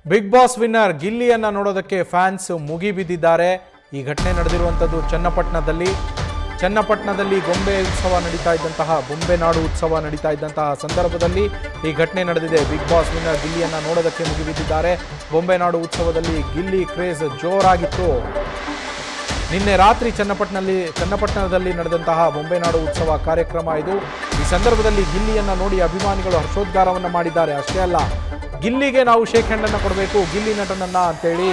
Big boss winner ಗಿಲ್ಲಿಯನ್ನ ನೋಡೋದಕ್ಕೆ fans ಮುಗಿಬಿದ್ದಿದ್ದಾರೆ. ಈ ಘಟನೆ ನಡೆದಿರುವಂಥದ್ದು ಚನ್ನಪಟ್ಟಣದಲ್ಲಿ ಗೊಂಬೆ ಉತ್ಸವ ನಡೀತಾ ಇದ್ದಂತಹ ಬೊಂಬೆ ನಾಡು ಉತ್ಸವ ನಡೀತಾ ಇದ್ದಂತಹ ಸಂದರ್ಭದಲ್ಲಿ ಈ ಘಟನೆ ನಡೆದಿದೆ. ಬಿಗ್ ಬಾಸ್ ವಿನ್ನರ್ ಗಿಲ್ಲಿಯನ್ನ ನೋಡೋದಕ್ಕೆ ಮುಗಿಬಿದ್ದಿದ್ದಾರೆ. ಬೊಂಬೆ ನಾಡು ಉತ್ಸವದಲ್ಲಿ ಗಿಲ್ಲಿ ಕ್ರೇಜ್ ಜೋರಾಗಿತ್ತು. ನಿನ್ನೆ ರಾತ್ರಿ ಚನ್ನಪಟ್ಟಣದಲ್ಲಿ ನಡೆದಂತಹ ಬೊಂಬೆ ನಾಡು ಉತ್ಸವ ಕಾರ್ಯಕ್ರಮ ಇದು. ಈ ಸಂದರ್ಭದಲ್ಲಿ ಗಿಲ್ಲಿಯನ್ನ ನೋಡಿ ಅಭಿಮಾನಿಗಳು ಹರ್ಷೋದ್ಗಾರವನ್ನು ಮಾಡಿದ್ದಾರೆ. ಅಷ್ಟೇ ಅಲ್ಲ, ಗಿಲ್ಲಿಗೆ ನಾವು ಶೇಕ್ ಹ್ಯಾಂಡನ್ನು ಕೊಡಬೇಕು, ಗಿಲ್ಲಿ ನಟನನ್ನ ಅಂತೇಳಿ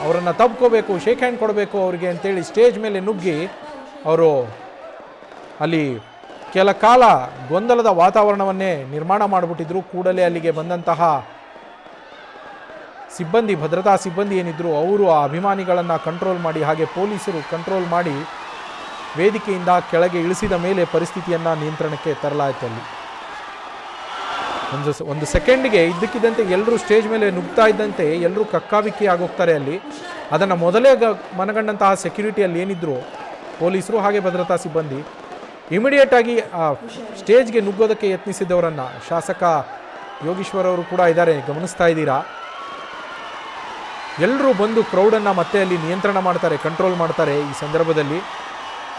ಅವರನ್ನು ತಬ್ಕೋಬೇಕು, ಶೇಕ್ ಹ್ಯಾಂಡ್ ಕೊಡಬೇಕು ಅವರಿಗೆ ಅಂತೇಳಿ ಸ್ಟೇಜ್ ಮೇಲೆ ನುಗ್ಗಿ ಅವರು ಅಲ್ಲಿ ಕೆಲ ಕಾಲ ಗೊಂದಲದ ವಾತಾವರಣವನ್ನೇ ನಿರ್ಮಾಣ ಮಾಡಿಬಿಟ್ಟಿದ್ರು. ಕೂಡಲೇ ಅಲ್ಲಿಗೆ ಬಂದಂತಹ ಭದ್ರತಾ ಸಿಬ್ಬಂದಿ ಏನಿದ್ರು ಅವರು ಆ ಅಭಿಮಾನಿಗಳನ್ನು ಕಂಟ್ರೋಲ್ ಮಾಡಿ, ಹಾಗೆ ಪೊಲೀಸರು ಕಂಟ್ರೋಲ್ ಮಾಡಿ ವೇದಿಕೆಯಿಂದ ಕೆಳಗೆ ಇಳಿಸಿದ ಮೇಲೆ ಪರಿಸ್ಥಿತಿಯನ್ನು ನಿಯಂತ್ರಣಕ್ಕೆ ತರಲಾಯಿತು. ಅಲ್ಲಿ ಒಂದು ಸೆಕೆಂಡ್ಗೆ ಇದ್ದಕ್ಕಿದ್ದಂತೆ ಎಲ್ಲರೂ ಸ್ಟೇಜ್ ಮೇಲೆ ನುಗ್ತಾ ಇದ್ದಂತೆ ಎಲ್ಲರೂ ಕಕ್ಕಾಬಿಕ್ಕಿ ಆಗೋಗ್ತಾರೆ. ಅಲ್ಲಿ ಅದನ್ನು ಮೊದಲೇ ಮನಗಂಡಂತಹ ಸೆಕ್ಯೂರಿಟಿಯಲ್ಲಿ ಏನಿದ್ರು ಪೊಲೀಸರು ಹಾಗೆ ಭದ್ರತಾ ಸಿಬ್ಬಂದಿ ಇಮಿಡಿಯೇಟ್ ಆಗಿ ಆ ಸ್ಟೇಜ್ಗೆ ನುಗ್ಗೋದಕ್ಕೆ ಯತ್ನಿಸಿದವರನ್ನು, ಶಾಸಕ ಯೋಗೀಶ್ವರ್ ಅವರು ಕೂಡ ಇದ್ದಾರೆ, ಗಮನಿಸ್ತಾ ಇದ್ದೀರಾ, ಎಲ್ಲರೂ ಬಂದು ಕ್ರೌಡನ್ನು ಮತ್ತೆ ಅಲ್ಲಿ ನಿಯಂತ್ರಣ ಮಾಡ್ತಾರೆ, ಕಂಟ್ರೋಲ್ ಮಾಡ್ತಾರೆ ಈ ಸಂದರ್ಭದಲ್ಲಿ.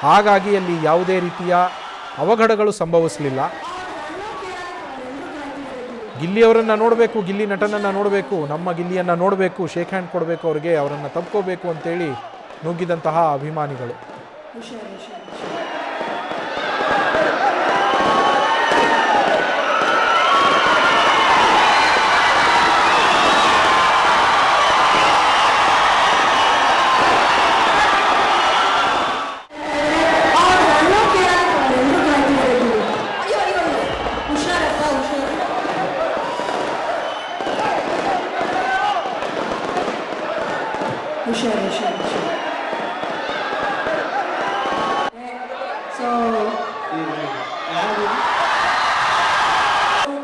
ಹಾಗಾಗಿ ಅಲ್ಲಿ ಯಾವುದೇ ರೀತಿಯ ಅವಘಡಗಳು ಸಂಭವಿಸಲಿಲ್ಲ. ಗಿಲ್ಲಿಯವರನ್ನು ನೋಡಬೇಕು, ಗಿಲ್ಲಿ ನಟನನ್ನು ನೋಡಬೇಕು, ನಮ್ಮ ಗಿಲ್ಲಿಯನ್ನು ನೋಡಬೇಕು, ಶೇಕ್ ಹ್ಯಾಂಡ್ ಕೊಡಬೇಕು ಅವರಿಗೆ, ಅವರನ್ನು ತಬ್ಕೋಬೇಕು ಅಂತೇಳಿ ನುಗ್ಗಿದಂತಹ ಅಭಿಮಾನಿಗಳು.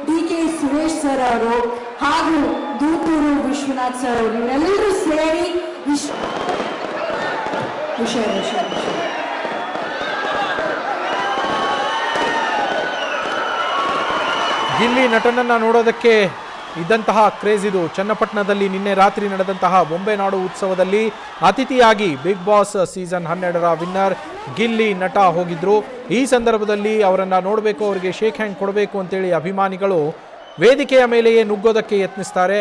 ಡಿ.ಕೆ. ಸುರೇಶ್ ಸರ್ ಅವರು ಹಾಗೂ ದೂತೂರು ವಿಶ್ವನಾಥ್ ಸರ್ ಅವರು ಇವರೆಲ್ಲರೂ ಸೇರಿ ಗಿಲ್ಲಿ ನಟನನ್ನ ನೋಡೋದಕ್ಕೆ ಇದ್ದಂತಹ ಕ್ರೇಜ್ ಇದು. ಚನ್ನಪಟ್ಟಣದಲ್ಲಿ ನಿನ್ನೆ ರಾತ್ರಿ ನಡೆದಂತಹ ಬೊಂಬೆ ನಾಡು ಉತ್ಸವದಲ್ಲಿ ಅತಿಥಿಯಾಗಿ ಬಿಗ್ ಬಾಸ್ ಸೀಸನ್ 12ರ ವಿನ್ನರ್ ಗಿಲ್ಲಿ ನಟ ಹೋಗಿದ್ರು. ಈ ಸಂದರ್ಭದಲ್ಲಿ ಅವರನ್ನು ನೋಡಬೇಕು, ಅವರಿಗೆ ಶೇಕ್ ಹ್ಯಾಂಡ್ ಕೊಡಬೇಕು ಅಂತೇಳಿ ಅಭಿಮಾನಿಗಳು ವೇದಿಕೆಯ ಮೇಲೆಯೇ ನುಗ್ಗೋದಕ್ಕೆ ಯತ್ನಿಸ್ತಾರೆ.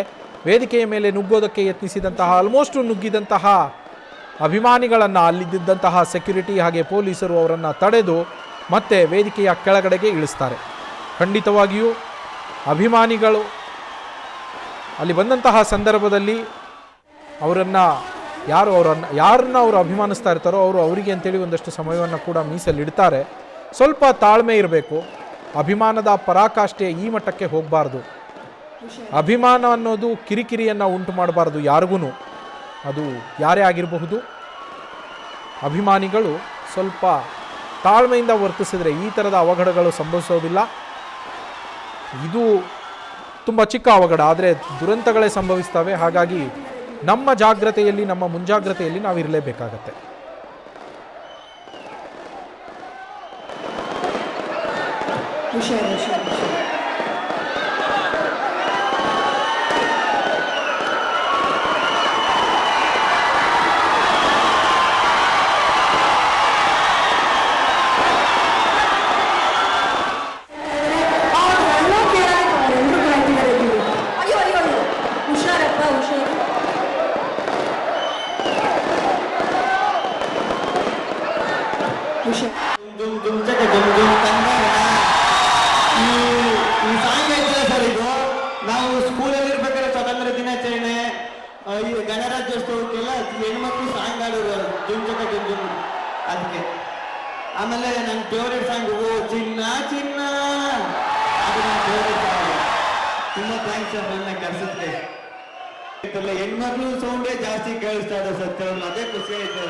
ವೇದಿಕೆಯ ಮೇಲೆ ನುಗ್ಗೋದಕ್ಕೆ ಯತ್ನಿಸಿದಂತಹ ಆಲ್ಮೋಸ್ಟ್ ನುಗ್ಗಿದಂತಹ ಅಭಿಮಾನಿಗಳನ್ನು ಅಲ್ಲಿದ್ದಂತಹ ಸೆಕ್ಯೂರಿಟಿ ಹಾಗೆ ಪೊಲೀಸರು ಅವರನ್ನು ತಡೆದು ಮತ್ತೆ ವೇದಿಕೆಯ ಕೆಳಗಡೆಗೆ ಇಳಿಸ್ತಾರೆ. ಖಂಡಿತವಾಗಿಯೂ ಅಭಿಮಾನಿಗಳು ಅಲ್ಲಿ ಬಂದಂತಹ ಸಂದರ್ಭದಲ್ಲಿ ಯಾರನ್ನ ಅವರು ಅಭಿಮಾನಿಸ್ತಾ ಇರ್ತಾರೋ ಅವರಿಗೆ ಅಂತೇಳಿ ಒಂದಷ್ಟು ಸಮಯವನ್ನು ಕೂಡ ಮೀಸಲಿಡ್ತಾರೆ. ಸ್ವಲ್ಪ ತಾಳ್ಮೆ ಇರಬೇಕು. ಅಭಿಮಾನದ ಪರಾಕಾಷ್ಠೆ ಈ ಮಟ್ಟಕ್ಕೆ ಹೋಗಬಾರ್ದು. ಅಭಿಮಾನ ಅನ್ನೋದು ಕಿರಿಕಿರಿಯನ್ನು ಉಂಟು ಮಾಡಬಾರ್ದು ಯಾರಿಗೂ. ಅದು ಯಾರೇ ಆಗಿರಬಹುದು. ಅಭಿಮಾನಿಗಳು ಸ್ವಲ್ಪ ತಾಳ್ಮೆಯಿಂದ ವರ್ತಿಸಿದರೆ ಈ ಥರದ ಅವಘಡಗಳು ಸಂಭವಿಸೋದಿಲ್ಲ. ಇದು ತುಂಬ ಚಿಕ್ಕ ಅವಘಡ, ಆದರೆ ದುರಂತಗಳೇ ಸಂಭವಿಸ್ತವೆ. ಹಾಗಾಗಿ ನಮ್ಮ ಜಾಗ್ರತೆಯಲ್ಲಿ, ನಮ್ಮ ಮುಂಜಾಗ್ರತೆಯಲ್ಲಿ ನಾವು ಇರಲೇಬೇಕಾಗತ್ತೆ. ಈ ಸಾಂಗ್ ಐತಲ್ಲ ಸರ್, ಇದು ನಾವು ಸ್ಕೂಲಲ್ಲಿ ಇರ್ಬೇಕಾದ್ರೆ ಸ್ವಾತಂತ್ರ್ಯ ದಿನಾಚರಣೆ, ಈ ಗಣರಾಜ್ಯೋತ್ಸವಕ್ಕೆಲ್ಲ ಹೆಣ್ಮಕ್ಳು ಸಾಂಗ್ ಆಡೋರು ಜುಂಜಕ ಜುಂಜುಮ್. ಅದಕ್ಕೆ ಆಮೇಲೆ ನನ್ನ ಫೇವ್ರೇಟ್ ಸಾಂಗ್ ಓ ಚಿನ್ನ ಚಿನ್ನ, ಅದು ನನ್ನ ಫೇವ್ರೇಟ್ ಸಾಂಗ್. ತುಂಬ ಥ್ಯಾಂಕ್ಸ್ ಸರ್ ನನ್ನ ಕರ್ಸಕ್ಕೆ. ಹೆಣ್ಮಕ್ಳು ಸೌಂಡೇ ಜಾಸ್ತಿ ಕೇಳಿಸ್ತಾ ಇದೆ ಸತ್ಯ, ಅದೇ ಖುಷಿ ಆಯ್ತು.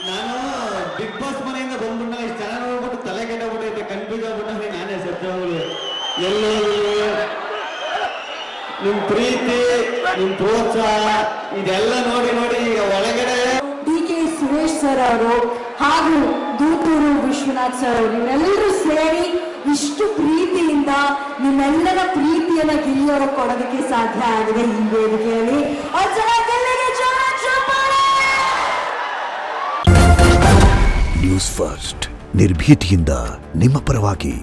ನಾನು ಬಿಗ್ ಬಾಸ್ ಮನೆಯಿಂದ ಬಂದ್ಬಿಟ್ಟಲ್ಲ, ಇಷ್ಟು ಚೆನ್ನಾಗಿ ನೋಡ್ಬಿಟ್ಟು ತಲೆ ಕೆಟ್ಟಬಿಟ್ಟೈತೆ, ಕನ್ಫ್ಯೂಸ್ ಆಗ್ಬಿಟ್ಟೆ ನಾನೇ ಸತ್ಯಗಳು. ಎಲ್ಲೋ ನಿಮ್ ಪ್ರೀತಿ, ನಿಮ್ ಪ್ರೋತ್ಸಾಹ ಇದೆಲ್ಲ ನೋಡಿ ನೋಡಿ ಈಗ ಒಳಗಡೆ ಡಿ.ಕೆ. ಸುರೇಶ್ ಸರ್ ಅವರು ಹಾಗೂ ದೂತೂರು ವಿಶ್ವನಾಥ್ ಸರ್ ಅವರು ಇವರೆಲ್ಲರೂ ಸೇರಿ ಇಷ್ಟು ಪ್ರೀತಿಯಿಂದ ನಿಮ್ಮೆಲ್ಲರ ಪ್ರೀತಿಯನ್ನ ಗಿಲ್ಲಿಯವರು ಕೊಡೋದಕ್ಕೆ ಸಾಧ್ಯ ಆಗಿದೆ ಈ ವೇದಿಕೆಯಲ್ಲಿ. ಒಂದ್ಸಲ ಗಿಲ್ಲಿಗೆ ಜೋರಾಗಿ ಚಪ್ಪಾಳೆ. ನ್ಯೂಸ್ ಫಸ್ಟ್ ನಿರ್ಭೀತಿಯಿಂದ ನಿಮ್ಮ ಪರವಾಗಿ.